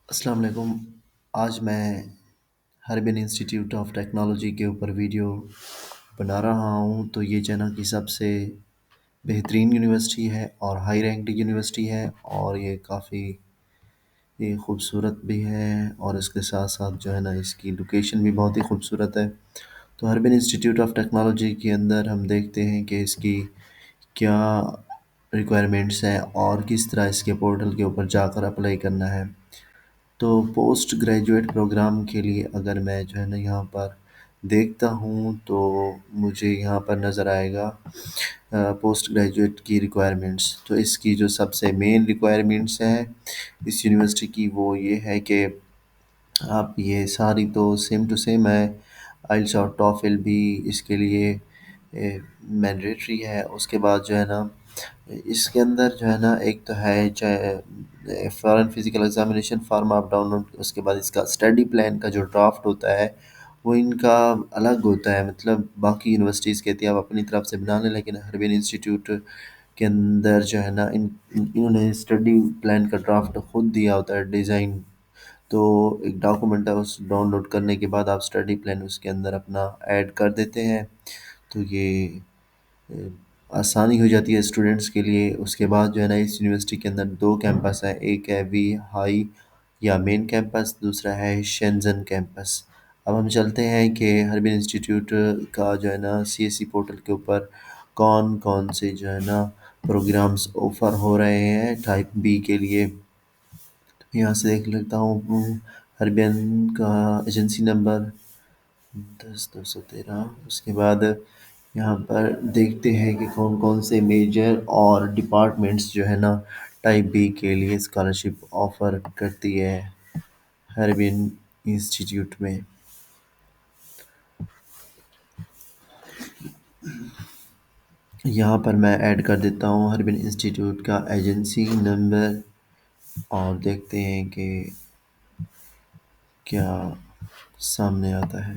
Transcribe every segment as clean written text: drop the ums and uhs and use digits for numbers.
السلام علیکم۔ آج میں ہربن انسٹیٹیوٹ آف ٹیکنالوجی کے اوپر ویڈیو بنا رہا ہوں۔ تو یہ چائنا کی سب سے بہترین یونیورسٹی ہے اور ہائی رینکڈ یونیورسٹی ہے، اور یہ کافی خوبصورت بھی ہے، اور اس کے ساتھ ساتھ جو ہے نا اس کی لوکیشن بھی بہت ہی خوبصورت ہے۔ تو ہربن انسٹیٹیوٹ آف ٹیکنالوجی کے اندر ہم دیکھتے ہیں کہ اس کی کیا ریکوائرمنٹس ہیں اور کس طرح اس کے پورٹل کے اوپر جا کر اپلائی کرنا ہے۔ تو پوسٹ گریجویٹ پروگرام کے لیے اگر میں جو ہے نا یہاں پر دیکھتا ہوں تو مجھے یہاں پر نظر آئے گا پوسٹ گریجویٹ کی ریکوائرمنٹس۔ تو اس کی جو سب سے مین ریکوائرمنٹس ہیں اس یونیورسٹی کی، وہ یہ ہے کہ آپ یہ ساری تو سیم ٹو سیم ہے۔ آئلٹس اور ٹافل بھی اس کے لیے مینڈیٹری ہے۔ اس کے بعد جو ہے نا اس کے اندر جو ہے نا ایک تو ہے فارن فزیکل ایگزامینیشن فارم آپ ڈاؤن لوڈ، اس کے بعد اس کا اسٹڈی پلان کا جو ڈرافٹ ہوتا ہے وہ ان کا الگ ہوتا ہے۔ مطلب باقی یونیورسٹیز کہتی ہیں آپ اپنی طرف سے بنا لیں، لیکن ہربین انسٹیٹیوٹ کے اندر جو ہے نا انہوں نے اسٹڈی پلان کا ڈرافٹ خود دیا ہوتا ہے، ڈیزائن۔ تو ایک ڈاکومنٹ ہے، اس ڈاؤن لوڈ کرنے کے بعد آپ اسٹڈی پلان اس کے اندر اپنا ایڈ کر دیتے ہیں، تو یہ آسانی ہو جاتی ہے اسٹوڈنٹس کے لیے۔ اس کے بعد جو ہے نا اس یونیورسٹی کے اندر دو کیمپس ہیں، ایک ہے وی ہائی یا مین کیمپس، دوسرا ہے شینزن کیمپس۔ اب ہم چلتے ہیں کہ ہربن انسٹیٹیوٹ کا جو ہے نا سی ایس سی پورٹل کے اوپر کون کون سے جو ہے نا پروگرامز آفر ہو رہے ہیں ٹائپ بی کے لیے۔ یہاں سے دیکھ لیتا ہوں ہربن کا ایجنسی نمبر 10 213۔ اس کے بعد یہاں پر دیکھتے ہیں کہ کون کون سے میجر اور ڈپارٹمنٹس جو ہے نا ٹائپ بی کے لیے اسکالرشپ آفر کرتی ہے ہربن انسٹیٹیوٹ میں۔ یہاں پر میں ایڈ کر دیتا ہوں ہربن انسٹیٹیوٹ کا ایجنسی نمبر، اور دیکھتے ہیں کہ کیا سامنے آتا ہے۔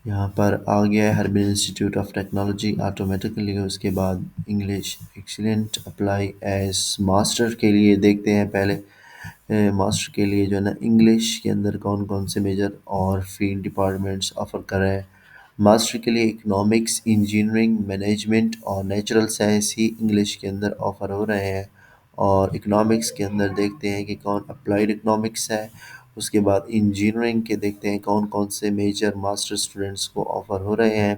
یہاں پر آ گیا ہے ہربن انسٹیٹیوٹ آف ٹیکنالوجی آٹومیٹکلی۔ اس کے بعد English excellent, apply as master کے لیے دیکھتے ہیں پہلے۔ ماسٹر کے لیے جو ہے نا انگلش کے اندر کون کون سے میجر اور فیلڈ ڈپارٹمنٹس آفر کر رہے ہیں۔ ماسٹر کے لیے اکنامکس، انجینئرنگ، مینجمنٹ اور نیچرل سائنس ہی انگلش کے اندر آفر ہو رہے ہیں، اور اکنامکس کے اندر دیکھتے ہیں کہ کون اپلائیڈ اکنامکس ہے۔ اس کے بعد انجینئرنگ کے دیکھتے ہیں کون کون سے میجر ماسٹر اسٹوڈنٹس کو آفر ہو رہے ہیں۔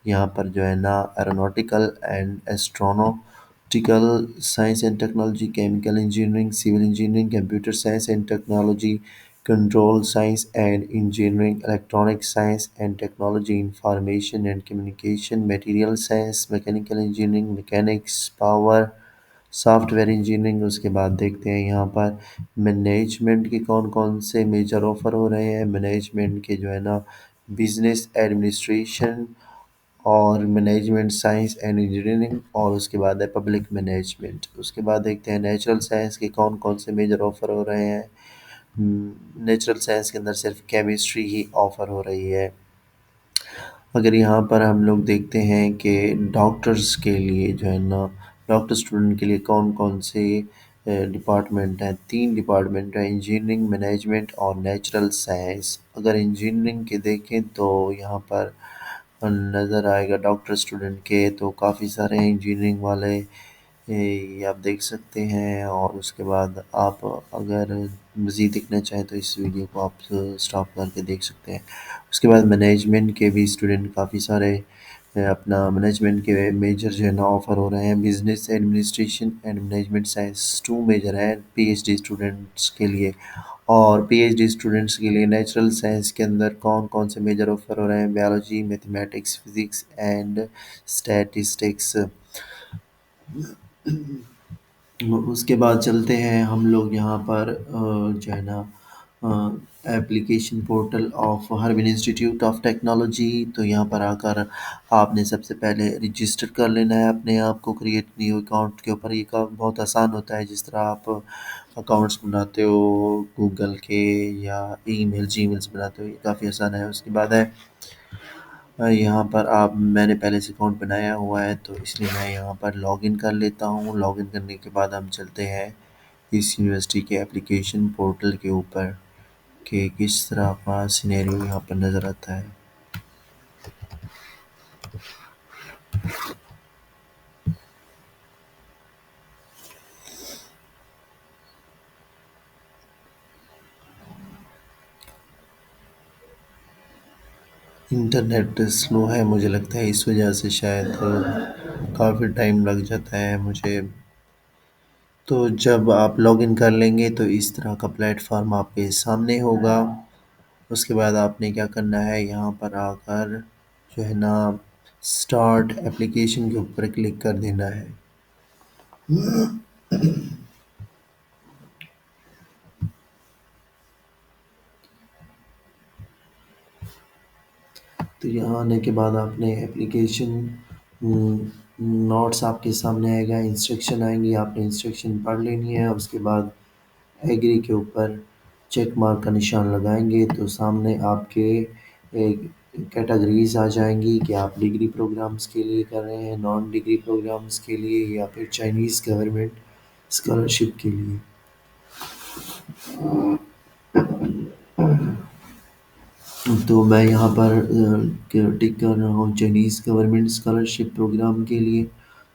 یہاں پر جو ہے نا aeronautical and astronautical science and technology, chemical engineering, civil engineering, computer science and technology, control science and engineering, electronic science and technology, information and communication, material science, mechanical engineering, mechanics, power, software engineering. اس کے بعد دیکھتے ہیں یہاں پر management کے کون کون سے میجر آفر ہو رہے ہیں۔ مینجمنٹ کے جو ہے نا بزنس ایڈمنسٹریشن اور مینجمنٹ سائنس اینڈ انجینئرنگ، اور اس کے بعد ہے پبلک مینجمنٹ۔ اس کے بعد دیکھتے ہیں نیچرل سائنس کے کون کون سے میجر آفر ہو رہے ہیں۔ نیچرل سائنس کے اندر صرف کیمسٹری ہی آفر ہو رہی ہے۔ اگر یہاں پر ہم لوگ دیکھتے ہیں کہ ڈاکٹرز کے لیے جو ہے نا ڈاکٹر اسٹوڈنٹ کے لیے کون کون سے ڈپارٹمنٹ ہیں، تین ڈپارٹمنٹ ہیں، انجینئرنگ، مینجمنٹ اور نیچرل سائنس۔ اگر انجینئرنگ کے دیکھیں تو یہاں پر نظر آئے گا ڈاکٹر اسٹوڈنٹ کے تو کافی سارے ہیں انجینئرنگ والے، یہ آپ دیکھ سکتے ہیں۔ اور اس کے بعد آپ اگر مزید دیکھنا چاہیں تو اس ویڈیو کو آپ سٹاپ کر کے دیکھ سکتے ہیں۔ اس کے بعد مینجمنٹ کے بھی اسٹوڈنٹ کافی سارے اپنا مینجمنٹ کے میجر جو ہے نا آفر ہو رہے ہیں۔ Business administration and management science 2 major ہیں پی ایچ ڈی اسٹوڈنٹس کے لیے، اور پی ایچ ڈی اسٹوڈنٹس کے لیے نیچرل سائنس کے اندر کون کون سے میجر آفر ہو رہے ہیں، biology, mathematics, physics and statistics. اس کے بعد چلتے ہیں ہم لوگ یہاں پر جو ہے نا application portal of Harbin institute of technology. تو یہاں پر آ کر آپ نے سب سے پہلے رجسٹر کر لینا ہے اپنے آپ کو کریٹ نیو اکاؤنٹ کے اوپر۔ یہ بہت آسان ہوتا ہے، جس طرح آپ اکاؤنٹس بناتے ہو گوگل کے یا ای میل جی میلس بناتے ہو، یہ کافی آسان ہے۔ اس کے بعد ہے یہاں پر میں نے پہلے سے اکاؤنٹ بنایا ہوا ہے تو اس لیے میں یہاں پر لاگ ان کر لیتا ہوں۔ لاگ ان کرنے کے بعد ہم چلتے ہیں اس یونیورسٹی کے اپلیکیشن پورٹل کے اوپر کہ کس طرح کا سینیریو یہاں پر نظر آتا ہے۔ انٹرنیٹ سلو ہے، مجھے لگتا ہے اس وجہ سے شاید کافی ٹائم لگ جاتا ہے مجھے۔ تو جب آپ لاگ ان کر لیں گے تو اس طرح کا پلیٹ فارم آپ کے سامنے ہوگا۔ اس کے بعد آپ نے کیا کرنا ہے، یہاں پر آ کر جو ہے نا اسٹارٹ اپلیکیشن کے اوپر کلک کر دینا ہے۔ تو یہاں آنے کے بعد آپ نے اپلیکیشن نوٹس آپ کے سامنے آئے گا، انسٹرکشن آئیں گی، آپ نے انسٹرکشن پڑھ لینی ہے۔ اس کے بعد ایگری کے اوپر چیک مارک کا نشان لگائیں گے تو سامنے آپ کے کیٹیگریز آ جائیں گی کہ آپ ڈگری پروگرامز کے لیے کر رہے ہیں، نان ڈگری پروگرامز کے لیے، یا پھر چائنیز گورنمنٹ اسکالرشپ کے لیے۔ تو میں یہاں پر ٹک کر رہا ہوں چائنیز گورنمنٹ اسکالرشپ پروگرام کے لیے۔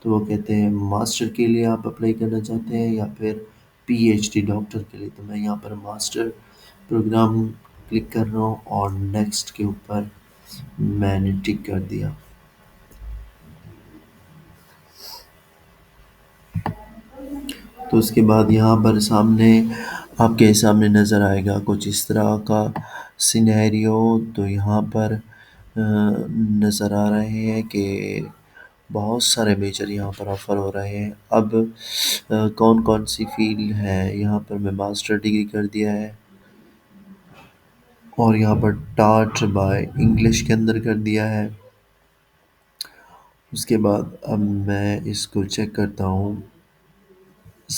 تو وہ کہتے ہیں ماسٹر کے لیے آپ اپلائی کرنا چاہتے ہیں یا پھر پی ایچ ڈی ڈاکٹر کے لیے۔ تو میں یہاں پر ماسٹر پروگرام کلک کر رہا ہوں اور نیکسٹ کے اوپر میں نے ٹک کر دیا۔ تو اس کے بعد یہاں پر سامنے آپ کے سامنے نظر آئے گا کچھ اس طرح کا سینیریو۔ تو یہاں پر نظر آ رہے ہیں کہ بہت سارے میجر یہاں پر آفر ہو رہے ہیں۔ اب کون کون سی فیلڈ ہے، یہاں پر میں ماسٹر ڈگری کر دیا ہے اور یہاں پر ٹاٹ بائی انگلش کے اندر کر دیا ہے۔ اس کے بعد اب میں اس کو چیک کرتا ہوں۔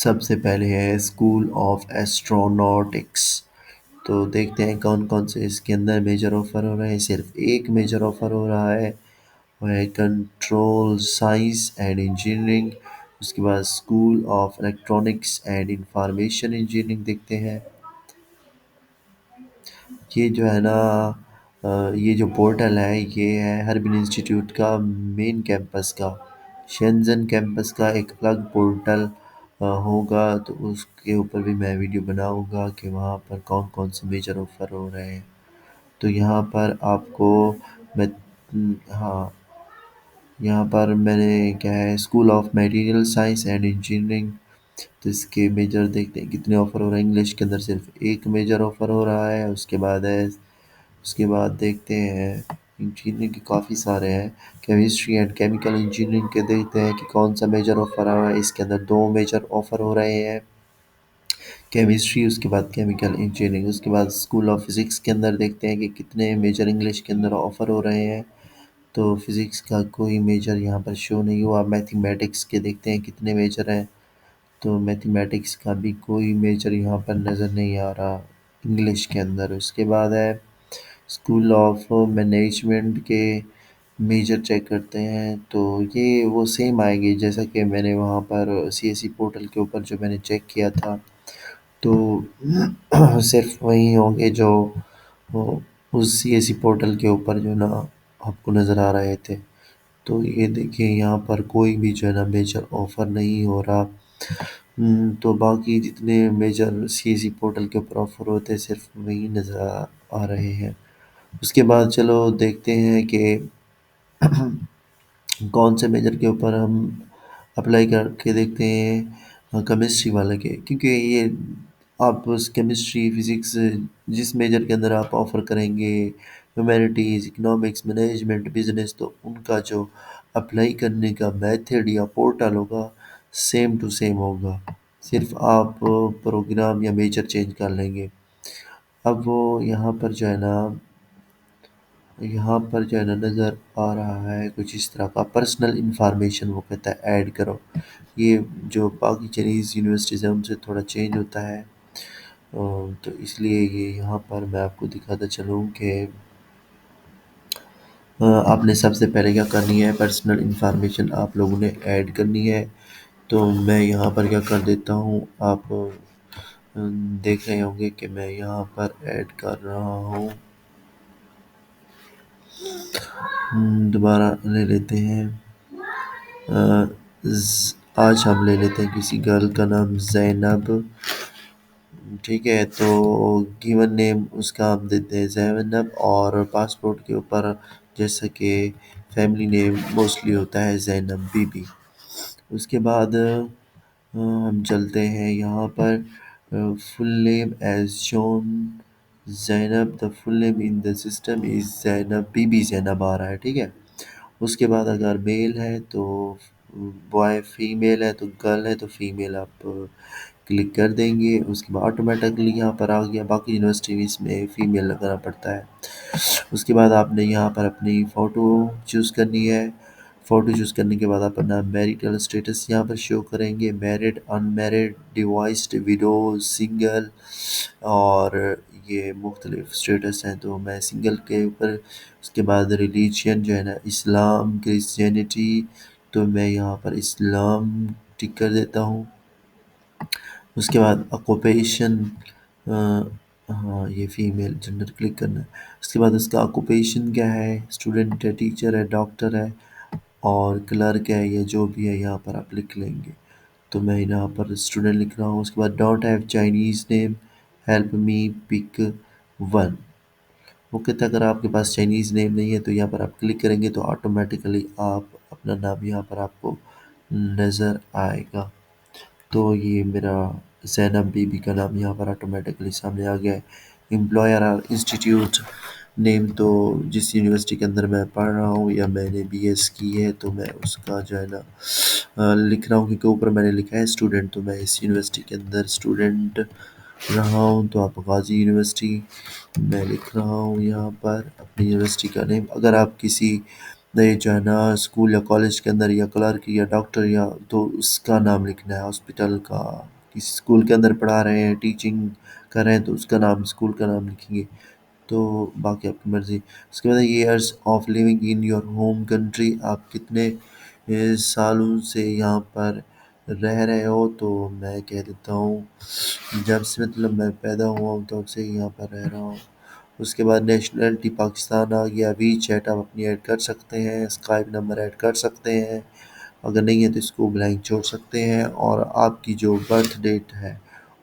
سب سے پہلے ہے اسکول آف ایسٹروناٹکس۔ تو دیکھتے ہیں کون کون سے اس کے اندر میجر آفر ہو رہے ہیں۔ صرف ایک میجر آفر ہو رہا ہے، وہ ہے کنٹرول سائنس اینڈ انجینئرنگ۔ اس کے بعد school of electronics and information engineering دیکھتے ہیں۔ یہ جو ہے نا یہ جو پورٹل ہے یہ ہے ہربن انسٹیٹیوٹ کا مین کیمپس کا۔ شینزن کیمپس کا ایک الگ پورٹل ہوگا، تو اس کے اوپر بھی میں ویڈیو بناؤں گا کہ وہاں پر کون کون سے میجر آفر ہو رہے ہیں۔ تو یہاں پر آپ کو میں ہاں یہاں پر میں نے کیا ہے school of material science and engineering. تو اس کے میجر دیکھتے ہیں کتنے آفر ہو رہے ہیں۔ انگلش کے اندر صرف ایک میجر آفر ہو رہا ہے۔ اس کے بعد دیکھتے ہیں انجینئرنگ کے کافی سارے ہیں۔ کیمسٹری اینڈ کیمیکل انجینئرنگ کے دیکھتے ہیں کہ کون سا میجر آفر آ رہا ہے۔ اس کے اندر دو میجر آفر ہو رہے ہیں، کیمسٹری اس کے بعد کیمیکل انجینئرنگ۔ اس کے بعد اسکول آف فزکس کے اندر دیکھتے ہیں کہ کتنے میجر انگلش کے اندر آفر ہو رہے ہیں۔ تو فزکس کا کوئی میجر یہاں پر شو نہیں ہوا۔ میتھمیٹکس کے دیکھتے ہیں کتنے میجر ہیں، تو میتھمیٹکس کا بھی کوئی میجر یہاں پر نظر نہیں آ رہا انگلش کے اندر۔ اس کے بعد ہے اسکول آف مینجمنٹ کے میجر چیک کرتے ہیں، تو یہ وہ سیم آئیں گے جیسا کہ میں نے وہاں پر سی ایس سی پورٹل کے اوپر جو میں نے چیک کیا تھا۔ تو صرف وہی ہوں گے جو اس سی ایس سی پورٹل کے اوپر جو نا آپ کو نظر آ رہے تھے۔ تو یہ دیکھیں یہاں پر کوئی بھی جو ہے نا میجر آفر نہیں ہو رہا۔ تو باقی جتنے major C S C portal کے اوپر آفر ہوتے ہیں صرف وہی نظر آ رہے ہیں۔ اس کے بعد چلو دیکھتے ہیں کہ کون سے میجر کے اوپر ہم اپلائی کر کے دیکھتے ہیں کیمسٹری والے کے، کیونکہ یہ آپ اس کیمسٹری فزکس جس میجر کے اندر آپ آفر کریں گے، ہیومینٹیز، اکنامکس، مینجمنٹ، بزنس، تو ان کا جو اپلائی کرنے کا میتھڈ یا پورٹل ہوگا سیم ٹو سیم ہوگا، صرف آپ پروگرام یا میجر چینج کر لیں گے۔ اب وہ یہاں پر جو ہے نا نظر آ رہا ہے کچھ اس طرح کا پرسنل انفارمیشن، وہ کہتا ہے ایڈ کرو۔ یہ جو باقی چائنیز یونیورسٹیز ہیں ان سے تھوڑا چینج ہوتا ہے، تو اس لیے یہ یہاں پر میں آپ کو دکھاتا چلوں کہ آپ نے سب سے پہلے کیا کرنی ہے، پرسنل انفارمیشن آپ لوگوں نے ایڈ کرنی ہے۔ تو میں یہاں پر کیا کر دیتا ہوں، آپ دیکھ رہے ہوں گے کہ میں یہاں پر ایڈ کر رہا ہوں۔ دوبارہ لے لیتے ہیں۔ آ، آج ہم لے لیتے ہیں کسی گرل کا نام زینب، ٹھیک ہے؟ تو گیون نیم اس کا ہم دیتے ہیں زینب، اور پاسپورٹ کے اوپر جیسا کہ فیملی نیم موسٹلی ہوتا ہے زینب بی بی۔ اس کے بعد ہم چلتے ہیں یہاں پر full name as shown Zainab, the full name in the system is Zainab Bibi بی زینب آ رہا ہے، ٹھیک ہے؟ اس کے بعد اگر میل ہے تو بوائے، فیمیل ہے تو گرل ہے تو فیمیل آپ کلک کر دیں گے۔ اس کے بعد آٹومیٹکلی یہاں پر آ گیا، باقی یونیورسٹیز میں فیمیل لگانا پڑتا ہے۔ اس کے بعد آپ نے یہاں پر اپنی فوٹو چوز کرنی ہے۔ فوٹو چوز کرنے کے بعد آپ اپنا میریٹل اسٹیٹس یہاں پر شو کریں گے، میرڈ، ان میرڈ، ڈیوائسڈ، ویڈو، سنگل، اور یہ مختلف اسٹیٹس ہیں تو میں سنگل کے اوپر۔ اس کے بعد ریلیجین جو ہے نا اسلام، کرسچینٹی، تو میں یہاں پر اسلام ٹک کر دیتا ہوں۔ اس کے بعد آکوپیشن، ہاں یہ فیمیل جنڈر کلک کرنا ہے۔ اس کے بعد اس کا آکوپیشن کیا ہے، اسٹوڈنٹ ہے، ٹیچر ہے، ڈاکٹر ہے، اور کلرک ہے، یا جو بھی ہے یہاں پر آپ لکھ لیں گے۔ تو میں یہاں پر اسٹوڈنٹ لکھ رہا ہوں۔ اس کے بعد don't have Chinese name, help me pick one. وہ کہتا ہے اگر آپ کے پاس چائنیز نیم نہیں ہے تو یہاں پر آپ کلک کریں گے تو آٹومیٹیکلی آپ اپنا نام یہاں پر آپ کو نظر آئے گا۔ تو یہ میرا زینب بی بی کا نام یہاں پر آٹومیٹکلی سامنے آ گیا ہے۔ امپلائر اور انسٹیٹیوٹ نیم، تو جس یونیورسٹی کے اندر میں پڑھ رہا ہوں یا میں نے بی ایس کی ہے تو میں اس کا جو ہے نا لکھ رہا ہوں، کیونکہ اوپر میں نے لکھا ہے اسٹوڈنٹ، تو میں اس یونیورسٹی کے اندر اسٹوڈنٹ رہا ہوں، تو آپ غازی یونیورسٹی میں لکھ رہا ہوں یہاں پر اپنی یونیورسٹی کا نیم۔ اگر آپ کسی نئے جو ہے نا اسکول یا کالج کے اندر یا کلرک یا ڈاکٹر یا تو اس کا نام لکھنا ہے، ہاسپٹل کا، کسی اسکول کے اندر پڑھا رہے ہیں، ٹیچنگ کر رہے ہیں تو اس کا نام، اسکول کا نام لکھیں گے۔ تو باقی آپ کی مرضی۔ اس کے بعد years of living in your home country, آپ کتنے سالوں سے یہاں پر رہ رہے ہو، تو میں کہہ دیتا ہوں جب سے مطلب میں پیدا ہوا ہوں تب سے یہاں پر رہ رہا ہوں۔ اس کے بعد نیشنلٹی پاکستان آ گیا، وی چیٹ آپ اپنی ایڈ کر سکتے ہیں، اسکائپ نمبر ایڈ کر سکتے ہیں، اگر نہیں ہے تو اس کو بلینک چھوڑ سکتے ہیں، اور آپ کی جو برتھ ڈیٹ ہے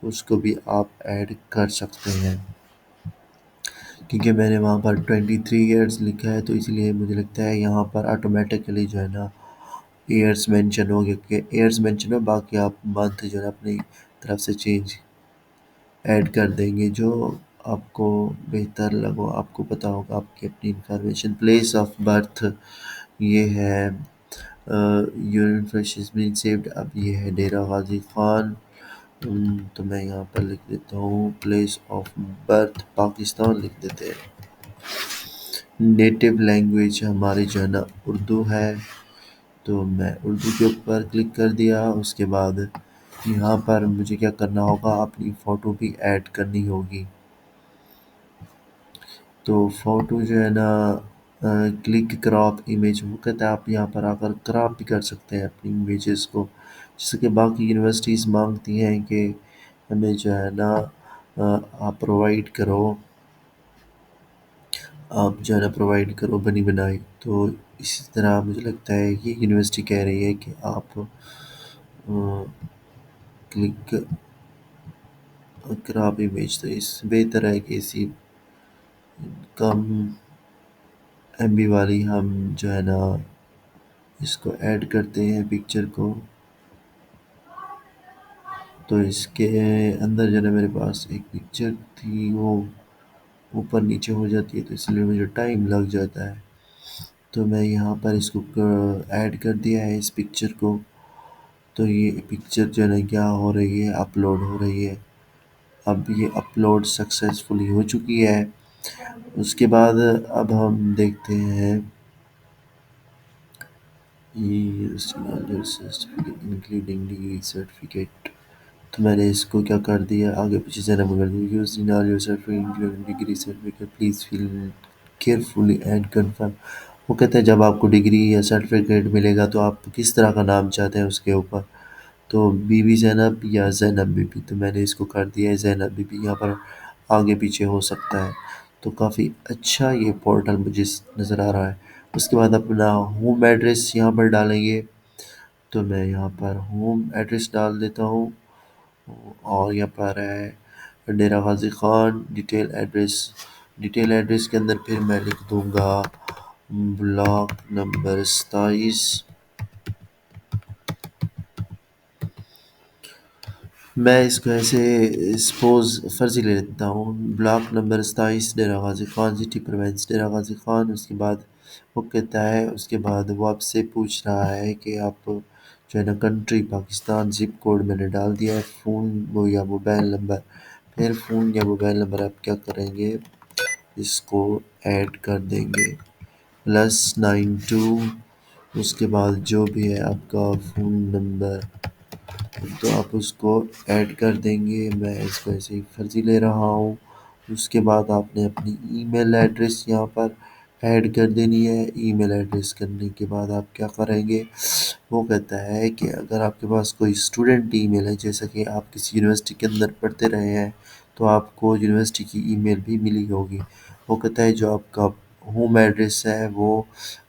اس کو بھی آپ ایڈ کر سکتے ہیں، کیونکہ میں نے وہاں پر 23 ایئرس لکھا ہے تو اس لیے مجھے لگتا ہے یہاں پر آٹومیٹکلی جو ہے نا ایئرس مینشن ہو گیا کہ ایئرس مینشن ہو، باقی آپ منتھ جو ہے نا اپنی طرف سے چینج ایڈ کر دیں گے جو آپ کو بہتر لگو، آپ کو پتہ ہوگا آپ کی اپنی انفارمیشن۔ پلیس آف برتھ یہ ہے union fresh is been saved, اب یہ ہے ڈیرہ غازی خان، تو میں یہاں پر لکھ دیتا ہوں پلیس آف برتھ پاکستان لکھ دیتے ہیں۔ نیٹو لینگویج ہماری جو ہے نا اردو ہے، تو میں اردو کے اوپر کلک کر دیا۔ اس کے بعد یہاں پر مجھے کیا کرنا ہوگا، اپنی فوٹو بھی ایڈ کرنی ہوگی۔ تو فوٹو جو ہے نا کلک کراپ امیج، وہ کہتا ہے آپ یہاں پر آ کر کراپ بھی کر سکتے ہیں اپنی امیجز کو، جیسے کہ باقی یونیورسٹیز مانگتی ہیں کہ ہمیں جو ہے نا آپ پرووائڈ کرو، آپ جو ہے نا پرووائڈ کرو بنی بنائی، تو اسی طرح مجھے لگتا ہے یہ یونیورسٹی کہہ رہی ہے کہ آپ کلک کراپ امیج، تو اس بہتر ہے کہ اسی کم ایم بی والی ہم جو ہے نا اس کو ایڈ کرتے ہیں پکچر کو۔ تو اس کے اندر جو ہے نا میرے پاس ایک پکچر تھی، وہ اوپر نیچے ہو جاتی ہے تو اس لیے مجھے ٹائم لگ جاتا ہے، تو میں یہاں پر اس کو ایڈ کر دیا ہے اس پکچر کو۔ تو یہ پکچر جو ہے نا کیا ہو رہی ہے، اپلوڈ ہو رہی ہے، اب یہ اپلوڈ سکسیزفلی ہو چکی ہے۔ اس کے بعد اب ہم دیکھتے ہیں انکلوڈنگ ڈگری سرٹیفکیٹ، تو میں نے اس کو کیا کر دیا، آگے پیچھے سے نمبر کر دیا، use in all your certificate including degree certificate please fill carefully and confirm. وہ کہتے ہیں جب آپ کو ڈگری یا سرٹیفکیٹ ملے گا تو آپ کس طرح کا نام چاہتے ہیں اس کے اوپر، تو بی بی زینب یا زینب بی بی، تو میں نے اس کو کر دیا ہے زینب بی بی، یہاں پر آگے پیچھے ہو سکتا ہے۔ تو کافی اچھا یہ پورٹل مجھے نظر آ رہا ہے۔ اس کے بعد اپنا ہوم ایڈریس یہاں پر ڈالیں گے، تو میں یہاں پر ہوم ایڈریس ڈال دیتا ہوں، اور یہاں پر ہے ڈیرہ غازی خان ڈیٹیل ایڈریس کے اندر پھر میں لکھ دوں گا بلاک نمبر 27۔ میں اس کو ایسے سپوز فرضی لے لیتا ہوں، block number 27 Dera Ghazi Khan, city province Dera Ghazi Khan. اس کے بعد وہ کہتا ہے، اس کے بعد وہ آپ سے پوچھ رہا ہے کہ آپ جو ہے نا کنٹری پاکستان، زپ کوڈ میں نے ڈال دیا ہے، فون وہ یا موبائل نمبر، پھر فون یا موبائل نمبر آپ کیا کریں گے، اس کو ایڈ کر دیں گے +92۔ اس کے بعد جو بھی ہے آپ کا فون نمبر، تو آپ اس کو ایڈ کر دیں گے۔ میں اس کو ایسے ہی فرضی لے رہا ہوں۔ اس کے بعد آپ نے اپنی ای میل ایڈریس یہاں پر ایڈ کر دینی ہے۔ ای میل ایڈریس کرنے کے بعد آپ کیا کریں گے، وہ کہتا ہے کہ اگر آپ کے پاس کوئی اسٹوڈنٹ ای میل ہے، جیسا کہ آپ کسی یونیورسٹی کے اندر پڑھتے رہے ہیں، تو آپ کو یونیورسٹی کی ای میل بھی ملی ہوگی۔ وہ کہتا ہے جو آپ کا ہوم ایڈریس ہے وہ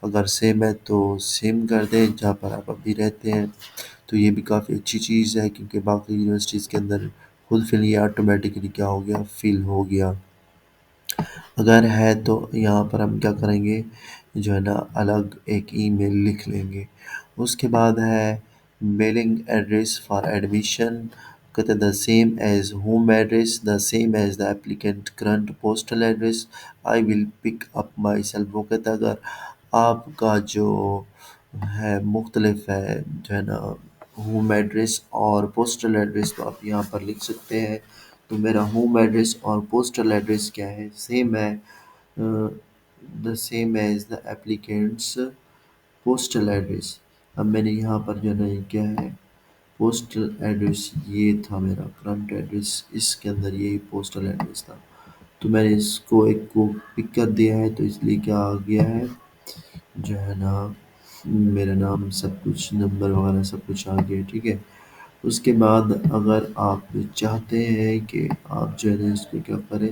اگر سیم ہے تو سیم کر دیں جہاں پر آپ ابھی رہتے ہیں۔ تو یہ بھی کافی اچھی چیز ہے، کیونکہ باقی یونیورسٹیز کے اندر خود فل یہ آٹومیٹکلی کیا ہو گیا، فل ہو گیا۔ اگر ہے تو یہاں پر ہم کیا کریں گے، جو ہے نا الگ ایک ای میل لکھ لیں گے۔ اس کے بعد ہے میلنگ ایڈریس فار ایڈمیشن، کہتے ہیں the same as home address, the same as the applicant current postal address, I will pick up my self. وہ کہتا ہے اگر آپ کا جو ہے مختلف ہے، جو ہے نا ہوم ایڈریس اور پوسٹل ایڈریس، تو آپ یہاں پر لکھ سکتے ہیں۔ تو میرا ہوم ایڈریس اور پوسٹل ایڈریس کیا ہے، سیم ہے، the same as the applicants postal address. اب میں نے یہاں پر جو ہے نا یہ کیا ہے، پوسٹل ایڈریس یہ تھا میرا کرنٹ ایڈریس، اس کے اندر یہی پوسٹل ایڈریس تھا، تو میں نے اس کو ایک کو پک کر دیا ہے، تو اس لیے کیا آ گیا ہے، جو ہے نا میرا نام سب کچھ نمبر وغیرہ سب کچھ آ گیا، ٹھیک ہے۔ اس کے بعد اگر آپ چاہتے ہیں کہ آپ جو ہے نا اس کو کیا کریں،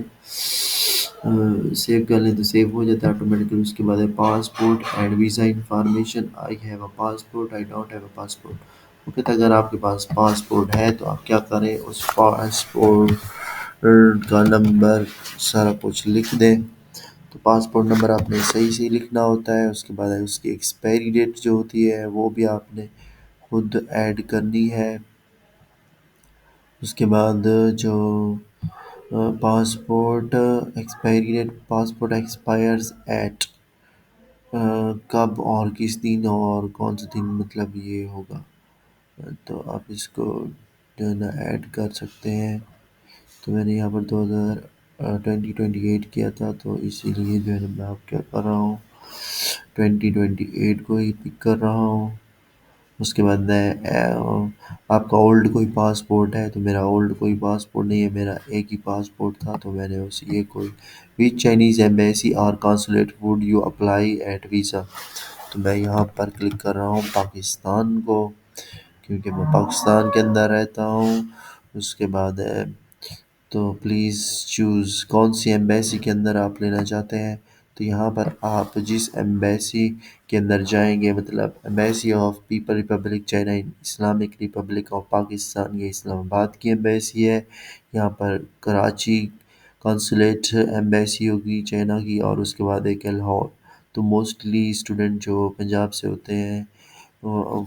سیو کر لیں، تو سیو ہو جاتا ہے آٹومیٹکلی۔ اس کے بعد ہے passport and visa information, I have a passport, I don't have a passport. وہ کہتا ہے اگر آپ کے پاس پاسپورٹ ہے تو آپ کیا کریں، اس پاسپورٹ کا نمبر سارا کچھ لکھ دیں۔ تو پاسپورٹ نمبر آپ نے صحیح سے لکھنا ہوتا ہے۔ اس کے بعد اس کی ایکسپائری ڈیٹ جو ہوتی ہے وہ بھی آپ نے خود ایڈ کرنی ہے۔ اس کے بعد جو passport expiry date, passport expires at کب اور کس دن اور کون سے دن، مطلب یہ ہوگا، تو آپ اس کو جو ہے نا ایڈ کر سکتے ہیں۔ تو میں نے یہاں پر 2028 کیا تھا، تو اسی لیے جو ہے نا میں آپ کیا کر رہا ہوں، 2028 کو ہی پک کر رہا ہوں۔ اس کے بعد آپ کا اولڈ کوئی پاسپورٹ ہے، تو میرا اولڈ کوئی پاسپورٹ نہیں ہے، میرا ایک ہی پاسپورٹ تھا، تو میں نے اس یہ کوئی وچ چائنیز ایمبیسی اور consulate would you apply at visa, تو میں یہاں پر کلک کر رہا ہوں پاکستان کو، کیونکہ میں پاکستان کے اندر رہتا ہوں۔ اس کے بعد ہے تو پلیز چوز کون سی ایمبیسی کے اندر آپ لینا چاہتے ہیں، تو یہاں پر آپ جس ایمبیسی کے اندر جائیں گے، مطلب embassy of people republic China Islamic republic of Pakistan, یہ اسلام آباد کی ایمبیسی ہے۔ یہاں پر کراچی کانسولیٹ ایمبیسی ہوگی چائنا کی، اور اس کے بعد ایک ہے لاہور۔ تو موسٹلی اسٹوڈنٹ جو پنجاب سے ہوتے ہیں،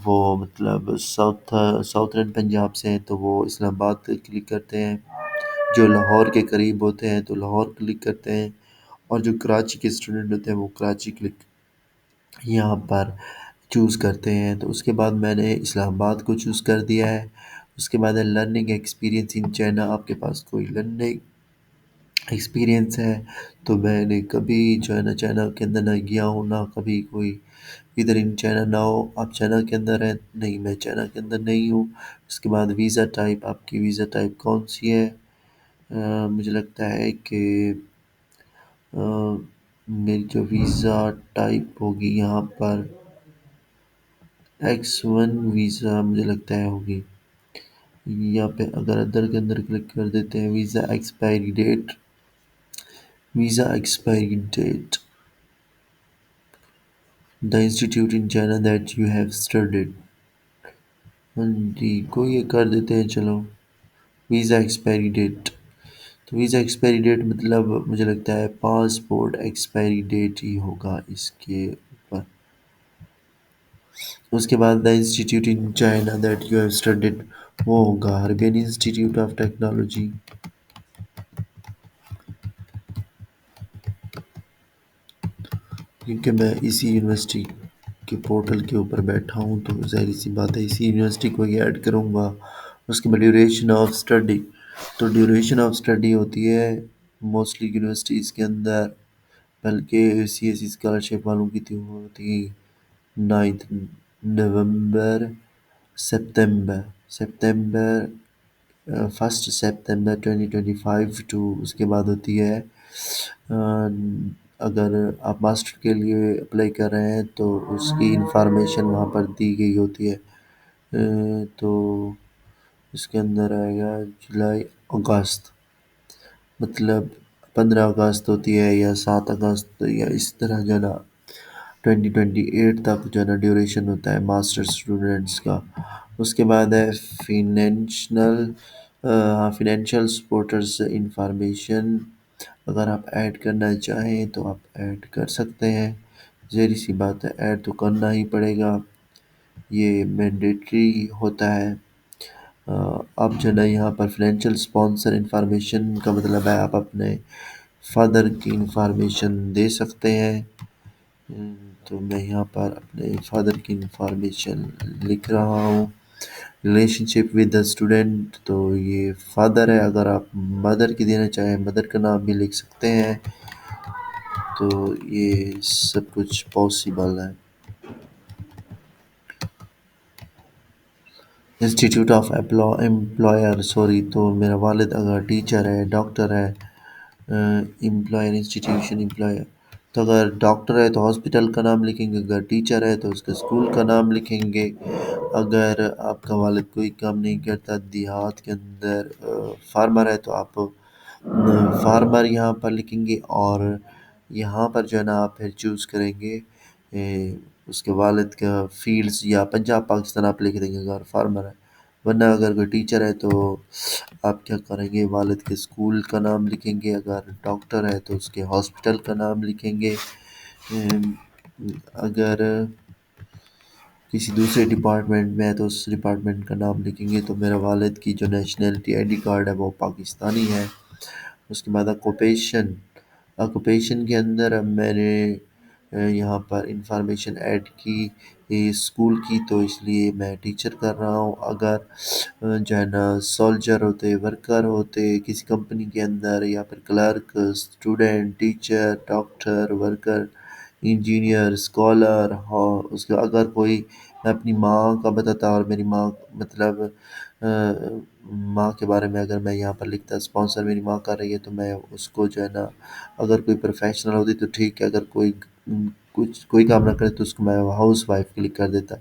وہ مطلب ساؤتھرن پنجاب سے ہیں، تو وہ اسلام آباد کلک کرتے ہیں۔ جو لاہور کے قریب ہوتے ہیں تو لاہور کلک کرتے ہیں، اور جو کراچی کے اسٹوڈنٹ ہوتے ہیں وہ کراچی کلک یہاں پر چوز کرتے ہیں۔ تو اس کے بعد میں نے اسلام آباد کو چوز کر دیا ہے۔ اس کے بعد ہے لرننگ ایکسپیرینس ان چائنا، آپ کے پاس کوئی لرننگ ایکسپیرینس ہے، تو میں نے کبھی جو ہے نا چائنا کے اندر نہ گیا ہوں، نہ کبھی کوئی ادھر ان چائنا نہ ہو، آپ چائنا کے اندر ہیں، نہیں میں چائنا کے اندر نہیں ہوں۔ اس کے بعد ویزا ٹائپ، آپ کی ویزا ٹائپ کون سی ہے، مجھے لگتا ہے کہ میری جو ویزا ٹائپ ہوگی یہاں پر X1 ویزا مجھے لگتا ہے ہوگی۔ یہاں پہ اگر ادر کے اندر کلک کر دیتے ہیں، visa expiry date the institute in China that you have studied. ہاں جی، کو یہ کر دیتے ہیں چلو. ویزا ایکسپائری ڈیٹ، تو ویزا ایکسپائری ڈیٹ مطلب مجھے لگتا ہے پاسپورٹ ایکسپائری ڈیٹ ہی ہوگا اس کے اوپر. اس کے بعد دا institute in China that you have studied, وہ ہوگا ہربین انسٹیٹیوٹ آف ٹیکنالوجی. کیونکہ میں اسی یونیورسٹی کے پورٹل کے اوپر بیٹھا ہوں تو ظاہر سی بات ہے اسی یونیورسٹی کو ہی ایڈ کروں گا. اس کے بعد ڈیوریشن آف اسٹڈی، تو ڈیوریشن آف اسٹڈی ہوتی ہے موسٹلی یونیورسٹیز کے اندر، بلکہ سی ایس سی اسکالرشپ والوں کی تھی وہ تھی 9 نومبر، سپتمبر 1 سپتمبر 2025 ٹو. اس کے بعد ہوتی ہے اگر آپ ماسٹر کے لیے اپلائی کر رہے ہیں تو اس کی انفارمیشن وہاں پر دی گئی ہوتی ہے. تو اس کے اندر آئے گا جولائی اگست، مطلب 15 اگست ہوتی ہے یا 7 اگست یا اس طرح جو ہے نا 2028 تک جو ہے نا ڈیوریشن ہوتا ہے ماسٹر اسٹوڈنٹس کا. اس کے بعد ہے فینینشیل سپورٹرز انفارمیشن. اگر آپ ایڈ کرنا چاہیں تو آپ ایڈ کر سکتے ہیں، ذہری سی بات ہے ایڈ تو کرنا ہی پڑے گا، یہ مینڈیٹری ہوتا ہے. آپ جو ہے نا یہاں پر فائنینشیل اسپانسر انفارمیشن کا مطلب ہے آپ اپنے فادر کی انفارمیشن دے سکتے ہیں. تو میں یہاں پر اپنے فادر کی انفارمیشن لکھ رہا ہوں. Relation ship with the student, تو یہ فادر ہے. اگر آپ مدر کی دینا چاہیں مدر کا نام بھی لکھ سکتے ہیں. تو یہ سب کچھ پاسبل ہے. انسٹیٹیوٹ آف امپلائر، سوری، تو میرا والد اگر ٹیچر ہے، ڈاکٹر ہے، امپلائر انسٹیٹیوشن امپلائر، تو اگر ڈاکٹر ہے تو ہاسپٹل کا نام لکھیں گے، اگر ٹیچر ہے تو اس کے اسکول کا نام لکھیں گے. اگر آپ کا والد کوئی کام نہیں کرتا دیہات کے اندر، فارمر ہے، تو آپ فارمر یہاں پر لکھیں گے. اور یہاں پر جو ہے نا آپ پھر چوز کریں گے اس کے والد کا فیلڈز، یا پنجاب پاکستان آپ لکھ دیں گے اگر فارمر ہے. ورنہ اگر کوئی ٹیچر ہے تو آپ کیا کریں گے، والد کے اسکول کا نام لکھیں گے. اگر ڈاکٹر ہے تو اس کے ہاسپٹل کا نام لکھیں گے. اگر کسی دوسرے ڈپارٹمنٹ میں ہے تو اس ڈپارٹمنٹ کا نام لکھیں گے. تو میرا والد کی جو نیشنلٹی آئی ڈی کارڈ ہے وہ پاکستانی ہے. اس کے بعد آکوپیشن کے اندر اب میں نے یہاں پر انفارمیشن ایڈ کی اسکول کی، تو اس لیے میں ٹیچر کر رہا ہوں. اگر جو ہے نا سولجر ہوتے، ورکر ہوتے کسی کمپنی کے اندر، یا پھر clerk, student, teacher, doctor, worker, engineer, scholar, اس کے اگر کوئی، میں اپنی ماں کا بتاتا اور میری ماں مطلب ماں کے بارے میں اگر میں یہاں پر لکھتا اسپانسر میری ماں کر رہی ہے تو میں اس کو جو ہے نا اگر کوئی پروفیشنل ہوتی تو ٹھیک ہے، اگر کوئی کام نہ کرے تو اس کو میں ہاؤس وائف کلک کر دیتا.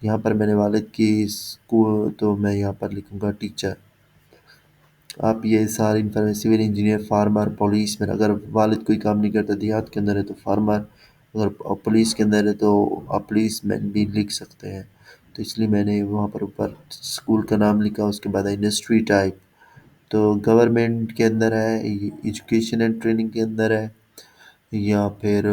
یہاں پر میں نے والد کی اسکول، تو میں یہاں پر لکھوں گا ٹیچر. آپ یہ ساری information, civil engineer, farmer, policeman, اگر والد کوئی کام نہیں کرتا دیہات کے اندر ہے تو فارمر، اگر پولیس کے اندر ہے تو آپ پولیس مین بھی لکھ سکتے ہیں. تو اس لیے میں نے وہاں پر اوپر اسکول کا نام لکھا. اس کے بعد انڈسٹری ٹائپ، تو گورنمنٹ کے اندر ہے، ایجوکیشن اینڈ ٹریننگ کے اندر ہے، یا پھر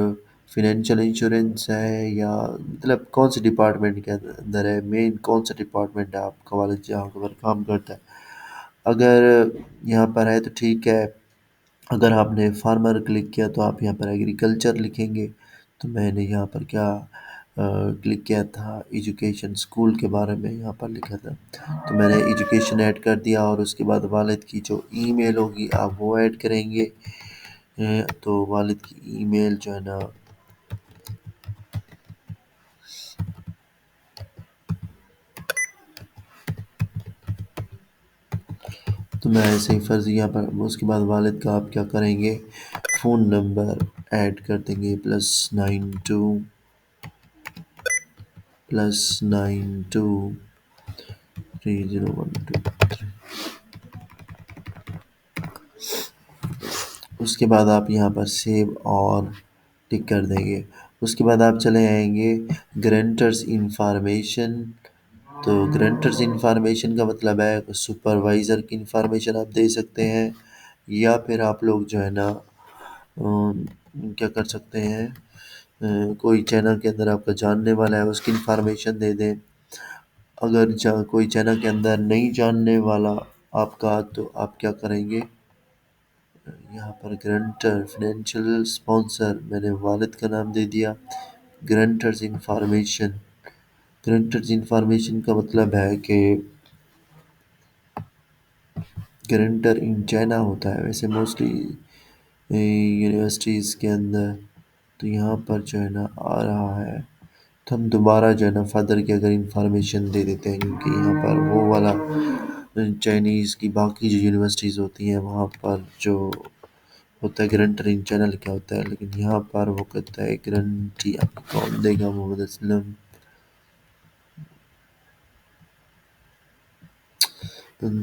فنینشیل انشورنس ہے، یا مطلب کون سے ڈپارٹمنٹ کے اندر ہے، مین کون سا ڈپارٹمنٹ ہے آپ کا والد جہاں پر کام کرتا ہے. اگر یہاں پر ہے تو ٹھیک ہے. اگر آپ نے فارمر کلک کیا تو آپ یہاں پر ایگریکلچر لکھیں گے. تو میں نے یہاں پر کیا کلک کیا تھا، ایجوکیشن، اسکول کے بارے میں یہاں پر لکھا تھا. تو میں نے ایجوکیشن ایڈ کر دیا. اور اس کے بعد والد کی جو ای میل ہوگی آپ وہ ایڈ کریں گے. تو والد کی ای میل جو ہے نا، تو میں ایسے ہی فرضی یہاں پر، اس کے بعد والد کا آپ کیا کریں گے، فون نمبر ایڈ کر دیں گے، +92 30123. اس کے بعد آپ یہاں پر سیو اور ٹک کر دیں گے. اس کے بعد آپ چلے آئیں گے گرنٹرز انفارمیشن. تو گرنٹرز انفارمیشن کا مطلب ہے سپروائزر کی انفارمیشن آپ دے سکتے ہیں، یا پھر آپ لوگ جو ہے نا کیا کر سکتے ہیں، کوئی چینل کے اندر آپ کا جاننے والا ہے اس کی انفارمیشن دے دیں. اگر کوئی چینل کے اندر نہیں جاننے والا آپ کا، تو آپ کیا کریں گے، یہاں پر گرنٹر فائنینشیل اسپانسر میں نے والد کا نام دے دیا. گرنٹرز انفارمیشن. گرنٹرز انفارمیشن کا مطلب ہے کہ گرنٹر ان چائنا ہوتا ہے ویسے موسٹلی یونیورسٹیز کے اندر. تو یہاں پر جو ہے نا آ رہا ہے، تو ہم دوبارہ جو ہے نا فادر کی اگر انفارمیشن دے دیتے ہیں، کیونکہ یہاں پر وہ والا چائنیز کی باقی جو یونیورسٹیز ہوتی ہیں وہاں پر جو ہوتا ہے گرنٹر ان چینل کیا ہوتا ہے، لیکن یہاں پر وہ کہتا ہے گرنٹی آپ کو کون دے گا، محمد اسلم.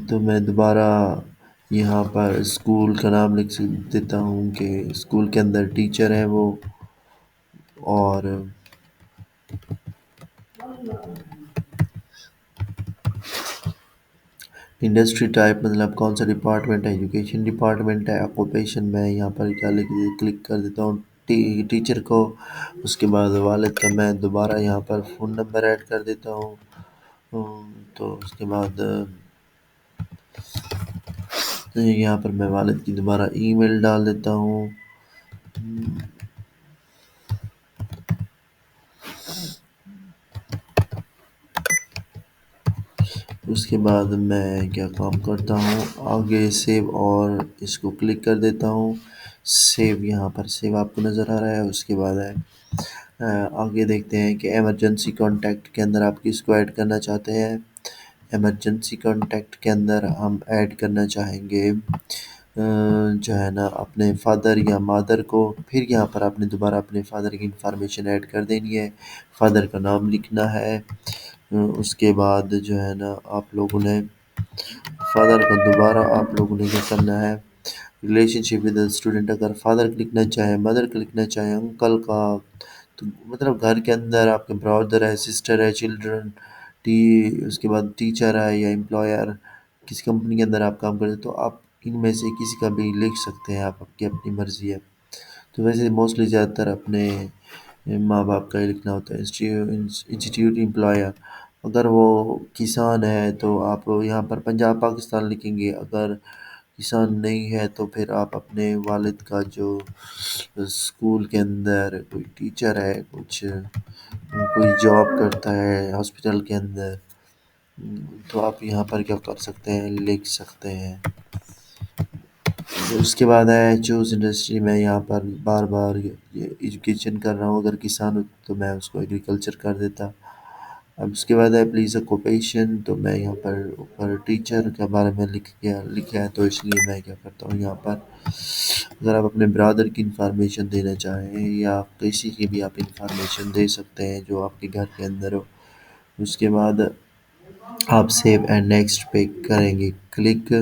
تو میں دوبارہ یہاں پر اسکول کا نام لکھ دیتا ہوں کہ اسکول کے اندر ٹیچر ہیں وہ، اور انڈسٹری ٹائپ مطلب کون سا ڈپارٹمنٹ ہے، ایجوکیشن ڈپارٹمنٹ ہے. آکوپیشن میں یہاں پر کیا کلک کر دیتا ہوں ٹیچر کو. اس کے بعد والد کا میں دوبارہ یہاں پر فون نمبر ایڈ کر دیتا ہوں. تو اس کے بعد یہاں پر میں والد کی دوبارہ ای میل ڈال دیتا ہوں. اس کے بعد میں کیا کام کرتا ہوں، آگے سیو اور اس کو کلک کر دیتا ہوں. سیو، یہاں پر سیو آپ کو نظر آ رہا ہے. اس کے بعد ہے آگے دیکھتے ہیں کہ ایمرجنسی کانٹیکٹ کے اندر آپ کس کو ایڈ کرنا چاہتے ہیں. ایمرجنسی کانٹیکٹ کے اندر ہم ایڈ کرنا چاہیں گے جو ہے نا اپنے فادر یا مادر کو. پھر یہاں پر آپ نے دوبارہ اپنے فادر کی انفارمیشن ایڈ کر دینی ہے. فادر کا نام لکھنا ہے. اس کے بعد جو ہے نا آپ لوگوں نے فادر کا دوبارہ آپ لوگوں نے کیا کرنا ہے، ریلیشن شپ ود اسٹوڈنٹ. اگر فادر کا لکھنا چاہیں، مدر کا لکھنا چاہیں، انکل کا، تو مطلب گھر کے اندر آپ کے برادر ہے، سسٹر ہے، چلڈرن، اس کے بعد ٹیچر ہے یا امپلائر، کسی کمپنی کے اندر آپ کام کرتے تو آپ ان میں سے کسی کا بھی لکھ سکتے ہیں، آپ کی اپنی مرضی ہے. تو ویسے موسٹلی زیادہ تر اپنے ماں باپ کا ہی لکھنا ہوتا ہے. انسٹیٹیوٹ امپلائر، اگر وہ کسان ہے تو آپ یہاں پر پنجاب پاکستان لکھیں گے. اگر کسان نہیں ہے تو پھر آپ اپنے والد کا جو اسکول کے اندر کوئی ٹیچر ہے، کوئی جاب کرتا ہے ہاسپٹل کے اندر، تو آپ یہاں پر کیا کر سکتے ہیں، لکھ سکتے ہیں. اس کے بعد ہے چوز انڈسٹری. میں یہاں پر بار بار یہ ایجوکیشن کر رہا ہوں، اگر کسان ہو تو میں اس کو ایگریکلچر کر دیتا. اب اس کے بعد ہے پلیز آکوپیشن. تو میں یہاں پر اوپر ٹیچر کے بارے میں لکھا ہے، تو اس لیے میں کیا کرتا ہوں یہاں پر اگر آپ اپنے برادر کی انفارمیشن دینا چاہیں یا کسی کی بھی آپ انفارمیشن دے سکتے ہیں جو آپ کے گھر کے اندر ہو. اس کے بعد آپ سیو اینڈ نیکسٹ پہ کریں گے کلک.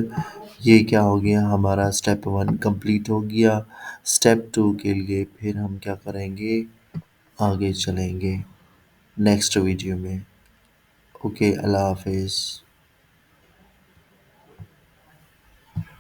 یہ کیا ہو گیا، ہمارا اسٹیپ 1 کمپلیٹ ہو گیا. اسٹیپ 2 کے لیے پھر ہم کیا کریں گے، آگے چلیں گے نیکسٹ ویڈیو میں. اوکے، اللہ حافظ.